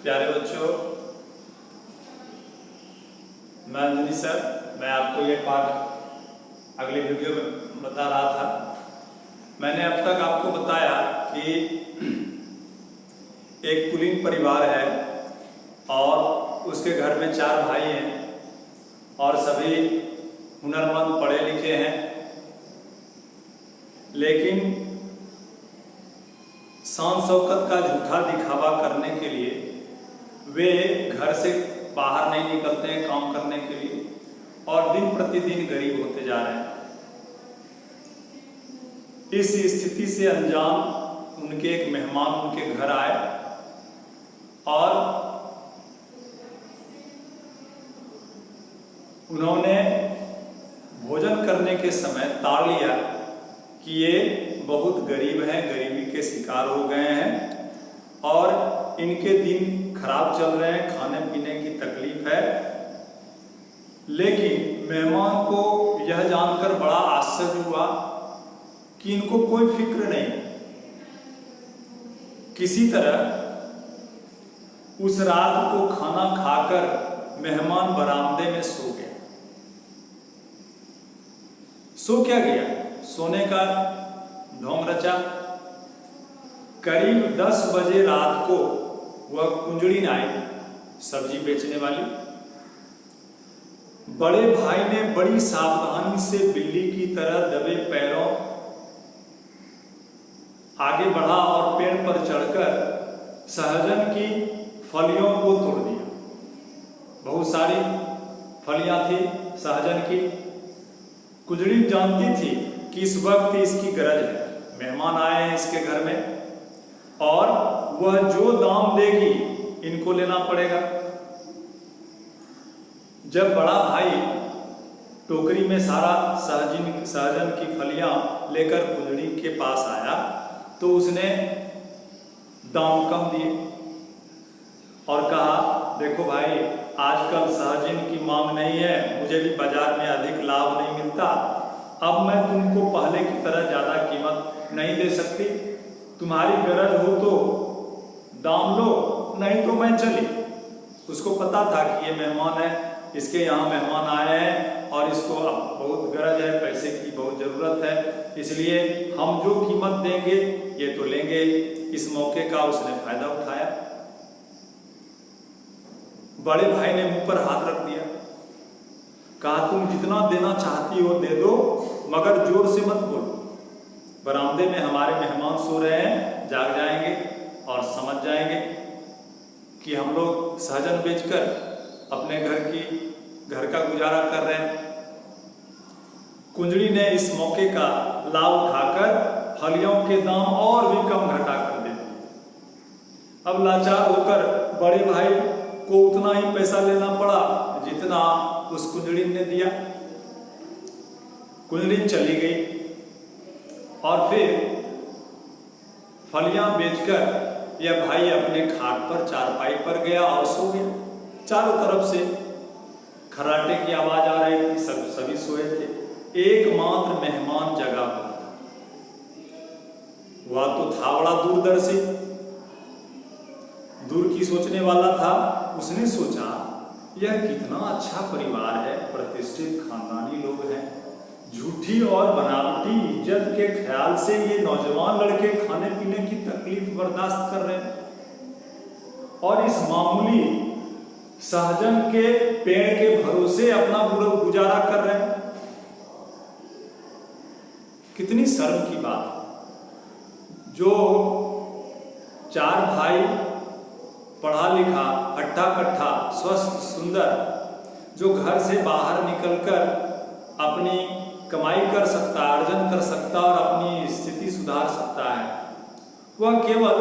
प्यारे बच्चों, मैं अंजनी सर, मैं आपको ये पाठ अगले वीडियो में बता रहा था। मैंने अब तक आपको बताया कि एक कुलीन परिवार है और उसके घर में 4 भाई हैं और सभी हुनरमंद पढ़े लिखे हैं, लेकिन शान शौकत का झूठा दिखावा करने के लिए वे घर से बाहर नहीं निकलते हैं काम करने के लिए और दिन प्रतिदिन गरीब होते जा रहे हैं। इस स्थिति से अनजान उनके एक मेहमान उनके घर आए और उन्होंने भोजन करने के समय ताड़ लिया कि ये बहुत गरीब हैं, गरीबी के शिकार हो गए हैं और इनके दिन खराब चल रहे हैं, खाने पीने की तकलीफ है। लेकिन मेहमान को यह जानकर बड़ा आश्चर्य हुआ कि इनको कोई फिक्र नहीं। किसी तरह उस रात को खाना खाकर मेहमान बरामदे में सो गया। सो क्या गया, सोने का ढोंग रचा। करीब 10 बजे रात को वह कुंजड़ीन आई, सब्जी बेचने वाली। बड़े भाई ने बड़ी सावधानी से बिल्ली की तरह दबे पैरों आगे बढ़ा और पेड़ पर चढ़कर सहजन की फलियों को तोड़ दिया। बहुत सारी फलियां थी सहजन की। कुंजड़ीन जानती थी कि इस वक्त इसकी गरज है, मेहमान आए हैं इसके घर में और वह जो दाम देगी इनको लेना पड़ेगा। जब बड़ा भाई टोकरी में सारा सहजन की फलियां लेकर कुंजड़ी के पास आया तो उसने दाम कम दिए और कहा, देखो भाई, आजकल सहजन की मांग नहीं है, मुझे भी बाजार में अधिक लाभ नहीं मिलता, अब मैं तुमको पहले की तरह ज्यादा कीमत नहीं दे सकती। तुम्हारी गरज हो तो दाम लो, नहीं तो मैं चली। उसको पता था कि ये मेहमान है, इसके यहाँ मेहमान आए हैं और इसको अब बहुत गरज है, पैसे की बहुत जरूरत है, इसलिए हम जो कीमत देंगे ये तो लेंगे। इस मौके का उसने फायदा उठाया। बड़े भाई ने मुंह पर हाथ रख दिया, कहा, तुम जितना देना चाहती हो दे दो, मगर जोर से मत बोलो। बरामदे में हमारे मेहमान सो रहे हैं, जाग जाएंगे और समझ जाएंगे कि हम लोग सहजन बेचकर अपने घर का गुजारा कर रहे हैं। कुंजड़ी ने इस मौके का लाभ उठाकर फलियों के दाम और भी कम घटा कर दे दिए। अब लाचार होकर बड़े भाई को उतना ही पैसा लेना पड़ा जितना उस कुंजड़ी ने दिया। कुंजड़ी चली गई और फिर फलियां बेचकर यह भाई अपने खाट पर चारपाई पर गया और सो गया। चारों तरफ से खर्राटे की आवाज आ रही थी, सभी सोए थे, एकमात्र मेहमान जगा हुआ था। वह तो था बड़ा दूरदर्शी, दूर की सोचने वाला था। उसने सोचा, यह कितना अच्छा परिवार है, प्रतिष्ठित खानदानी लोग हैं, झूठी और बनावटी इज्जत के ख्याल से ये नौजवान लड़के खाने पीने की तकलीफ बर्दाश्त कर रहे हैं और इस मामूली सहजन के पेड़ के भरोसे अपना पूरा गुजारा कर रहे हैं। कितनी शर्म की बात। जो 4 भाई पढ़ा लिखा, हट्टा कट्ठा, स्वस्थ, सुंदर, जो घर से बाहर निकलकर अपनी कमाई कर सकता, अर्जन कर सकता और अपनी स्थिति सुधार सकता है, वह केवल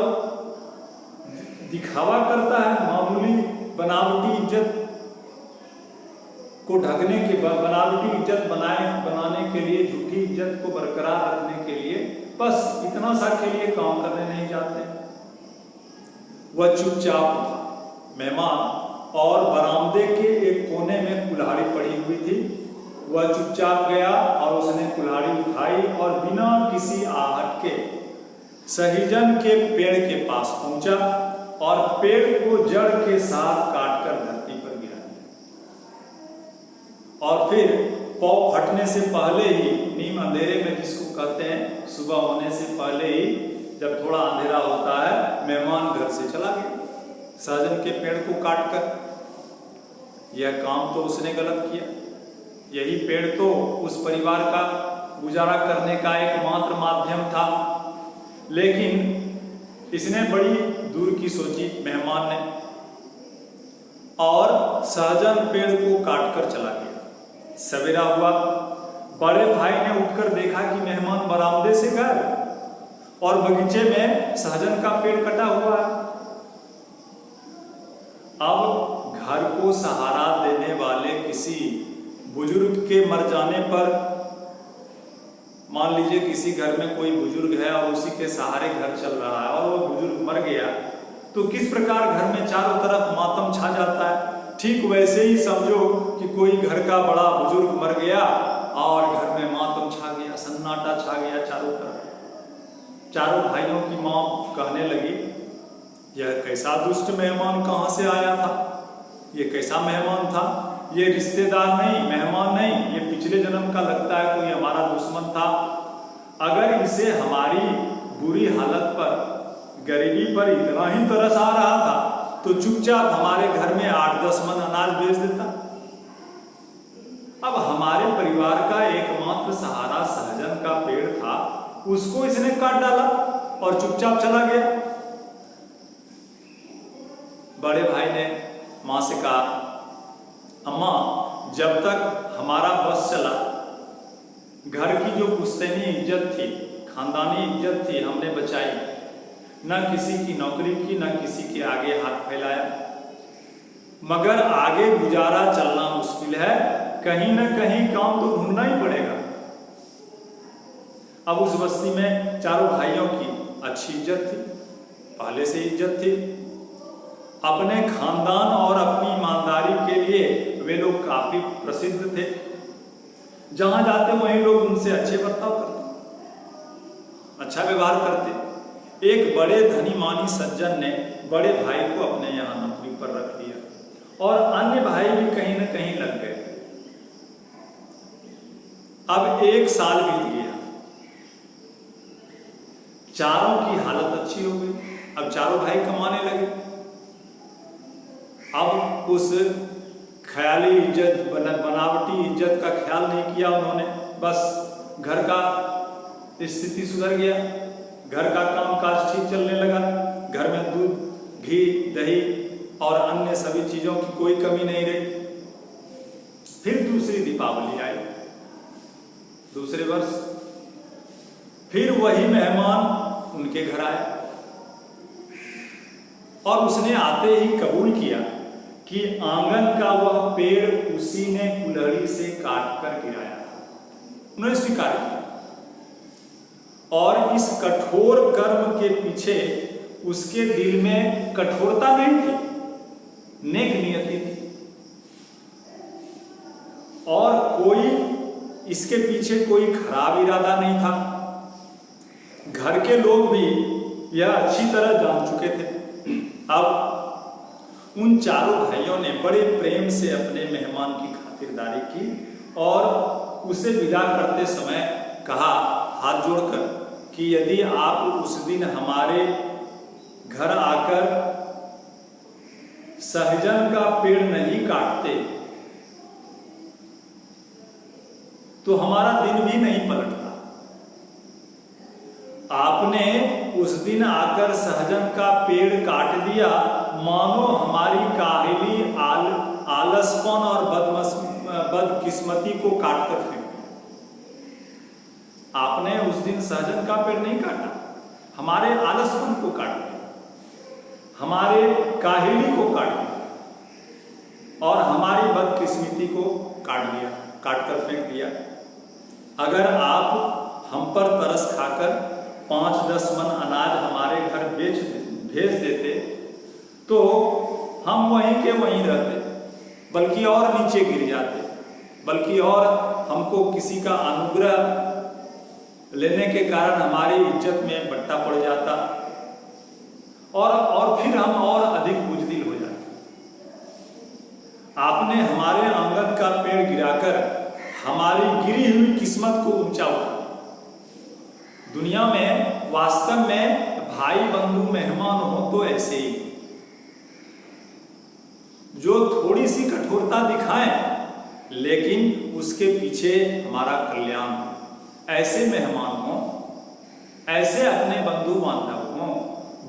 दिखावा करता है। मामूली बनावटी इज्जत को ढकने के बाद, बनावटी इज्जत बनाने के लिए, झूठी इज्जत को बरकरार रखने के लिए बस इतना सा के लिए काम करने नहीं जाते। वह चुपचाप था। मेहमान और बरामदे के एक कोने में कुल्हाड़ी पड़ी हुई थी। वह चुपचाप गया और उसने कुल्हाड़ी उठाई और बिना किसी आहट के सहजन के पेड़ के पास पहुंचा और पेड़ को जड़ के साथ काटकर धरती पर गिरा दिया। और फिर पौ फटने से पहले ही, नीम अंधेरे में जिसको कहते हैं, सुबह होने से पहले ही जब थोड़ा अंधेरा होता है, मेहमान घर से चला गया सहजन के पेड़ को काटकर। यह काम तो उसने गलत किया। यही पेड़ तो उस परिवार का गुजारा करने का एकमात्र माध्यम था, लेकिन इसने बड़ी दूर की सोची मेहमान ने, और सहजन पेड़ को काटकर चला गया। सवेरा हुआ, बड़े भाई ने उठकर देखा कि मेहमान बरामदे से गायब और बगीचे में सहजन का पेड़ कटा हुआ है। अब घर को सहारा देने वाले किसी बुजुर्ग के मर जाने पर, मान लीजिए किसी घर में कोई बुजुर्ग है और उसी के सहारे घर चल रहा है और वो बुजुर्ग मर गया, तो किस प्रकार घर में चारों तरफ मातम छा जाता है। ठीक वैसे ही समझो कि कोई घर का बड़ा बुजुर्ग मर गया और घर में मातम छा गया, सन्नाटा छा गया चारों तरफ। चारों भाइयों की मां कहने लगी, यह कैसा दुष्ट मेहमान कहां से आया था? ये कैसा मेहमान था? ये रिश्तेदार नहीं, मेहमान नहीं, ये पिछले जन्म का लगता है कोई हमारा दुश्मन था। अगर इसे हमारी बुरी हालत पर, गरीबी पर इतना ही तरस आ रहा था तो चुपचाप हमारे घर में 8-10 मन अनाज भेज देता। अब हमारे परिवार का एकमात्र सहारा सहजन का पेड़ था, उसको इसने काट डाला और चुपचाप चला गया। बड़े भाई ने मां से कहा, अम्मा, जब तक हमारा बस चला, घर की जो पुश्तैनी इज्जत थी, खानदानी इज्जत थी, हमने बचाई। न किसी की नौकरी की, न किसी के आगे हाथ फैलाया। मगर आगे गुजारा चलना मुश्किल है, कहीं न कहीं काम तो ढूंढना ही पड़ेगा। अब उस बस्ती में चारों भाइयों की अच्छी इज्जत थी, पहले से इज्जत थी। अपने खानदान और अपनी ईमानदारी के लिए वे लोग काफी प्रसिद्ध थे। जहां जाते वहीं लोग उनसे अच्छे बर्ताव करते, अच्छा व्यवहार करते। एक बड़े धनी मानी सज्जन ने बड़े भाई को अपने यहां नौकरी पर रख दिया और अन्य भाई भी कहीं न कहीं लग गए। अब 1 साल बीत गया, चारों की हालत अच्छी हो गई। अब चारों भाई कमाने लगे। अब उस ख्याली इज्जत, बनावटी इज्जत का ख्याल नहीं किया उन्होंने। बस घर का स्थिति सुधर गया, घर का कामकाज ठीक चलने लगा। घर में दूध, घी, दही और अन्य सभी चीजों की कोई कमी नहीं रही। फिर दूसरी दीपावली आई, दूसरे वर्ष फिर वही मेहमान उनके घर आए और उसने आते ही कबूल किया कि आंगन का वह पेड़ उसी ने कुल्हाड़ी से काट कर गिराया था। उन्होंने स्वीकार किया और इस कठोर कर्म के पीछे उसके दिल में कठोरता नहीं थी, नेक नियति थी। और कोई इसके पीछे कोई खराब इरादा नहीं था। घर के लोग भी यह अच्छी तरह जान चुके थे। अब उन चारों भाइयों ने बड़े प्रेम से अपने मेहमान की खातिरदारी की और उसे विदा करते समय कहा हाथ जोड़कर कि यदि आप उस दिन हमारे घर आकर सहजन का पेड़ नहीं काटते तो हमारा दिन भी नहीं पलटता। आपने उस दिन आकर सहजन का पेड़ काट दिया, मानो हमारी काहिली, आलसपन और बदकिस्मती को काटकर फेंक दिया। आपने उस दिन सहजन का पेड़ नहीं काटा, हमारे आलसपन को काट दिया, हमारे काहिली को काट दिया और हमारी बदकिस्मती को काटकर फेंक दिया। अगर आप हम पर तरस खाकर 5-10 मन अनाज हमारे घर भेज देते तो हम वहीं के वहीं रहते, बल्कि और नीचे गिर जाते, बल्कि और हमको किसी का अनुग्रह लेने के कारण हमारी इज्जत में बट्टा पड़ जाता और फिर हम और अधिक बुजदिल हो जाते। आपने हमारे आंगन का पेड़ गिराकर हमारी गिरी हुई किस्मत को ऊंचा उठाया। दुनिया में वास्तव में भाई बंधु मेहमान हो तो ऐसे ही, जो थोड़ी सी कठोरता दिखाएं लेकिन उसके पीछे हमारा कल्याण हो। ऐसे मेहमान हो, ऐसे अपने बंधु बांधव हो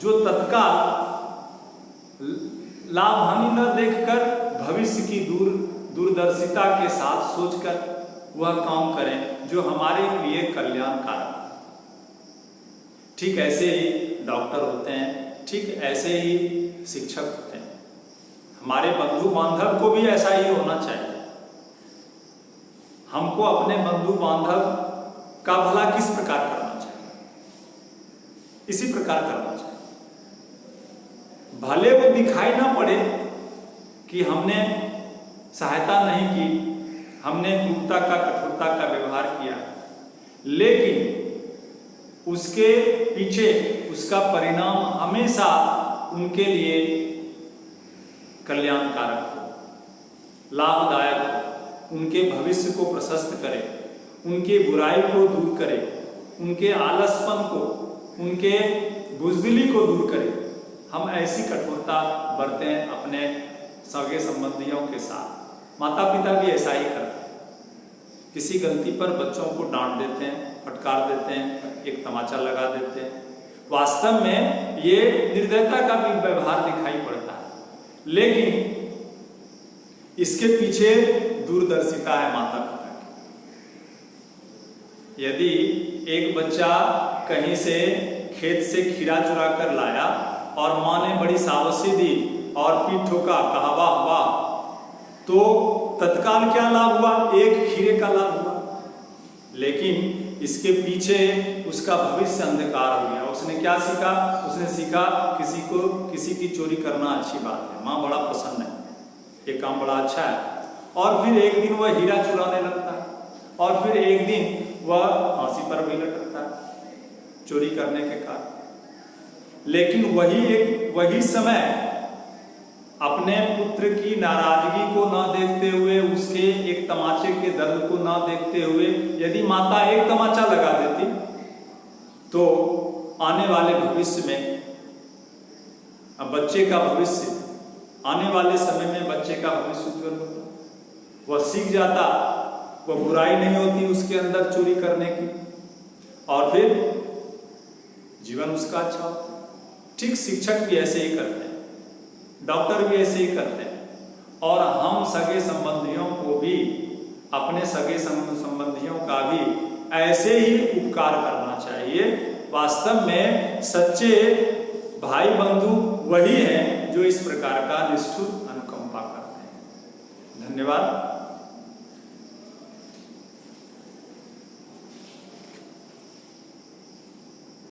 जो तत्काल लाभ हानि न देखकर भविष्य की दूरदर्शिता के साथ सोचकर वह काम करें जो हमारे लिए कल्याणकारक। ठीक ऐसे ही डॉक्टर होते हैं, ठीक ऐसे ही शिक्षक होते हैं। हमारे बंधु बांधव को भी ऐसा ही होना चाहिए। हमको अपने बंधु बांधव का भला किस प्रकार करना चाहिए? इसी प्रकार करना चाहिए। भले वो दिखाई ना पड़े कि हमने सहायता नहीं की, हमने क्रूरता का कठोरता का व्यवहार किया, लेकिन उसके पीछे उसका परिणाम हमेशा उनके लिए कल्याणकारक हो, लाभदायक हो, उनके भविष्य को प्रशस्त करे, उनके बुराई को दूर करे, उनके आलसपन को, उनके बुजदिली को दूर करे। हम ऐसी कठोरता बरतें अपने सगे संबंधियों के साथ। माता पिता भी ऐसा ही करते हैं। किसी गलती पर बच्चों को डांट देते हैं, फटकार देते हैं, एक तमाचा लगा देते हैं। वास्तव में ये निर्दयता का भी व्यवहार दिखाई पड़ता है, लेकिन इसके पीछे दूरदर्शिता है माता पिता की। यदि एक बच्चा कहीं से खेत से खीरा चुरा कर लाया और माँ ने बड़ी शाबाशी दी और पीठ ठोका, कहा वाह वाह, तो तत्काल क्या लाभ हुआ? एक खीरे का लाभ हुआ। लेकिन इसके पीछे उसका भविष्य अंधकार हो गया। उसने क्या सीखा? उसने सीखा किसी की चोरी करना अच्छी बात है, माँ बड़ा प्रसन्न है, ये काम बड़ा अच्छा है। और फिर एक दिन वह हीरा चुराने लगता है, और फिर एक दिन वह फांसी पर भी लटकता है चोरी करने के कारण। लेकिन वही समय अपने पुत्र की नाराजगी को ना देखते हुए, उसके एक तमाचे के दर्द को ना देखते हुए, यदि माता एक तमाचा लगा देती तो आने वाले भविष्य में बच्चे का भविष्य, आने वाले समय में बच्चे का भविष्य उज्जवल होता। वह सीख जाता, वह बुराई नहीं होती उसके अंदर चोरी करने की, और फिर जीवन उसका अच्छा होता। ठीक शिक्षक भी ऐसे ही करते हैं, डॉक्टर भी ऐसे ही करते हैं। और हम सगे संबंधियों को भी, अपने सगे संबंधियों का भी ऐसे ही उपकार करना चाहिए। वास्तव में सच्चे भाई बंधु वही हैं जो इस प्रकार का निष्ठुर अनुकंपा करते हैं। धन्यवाद।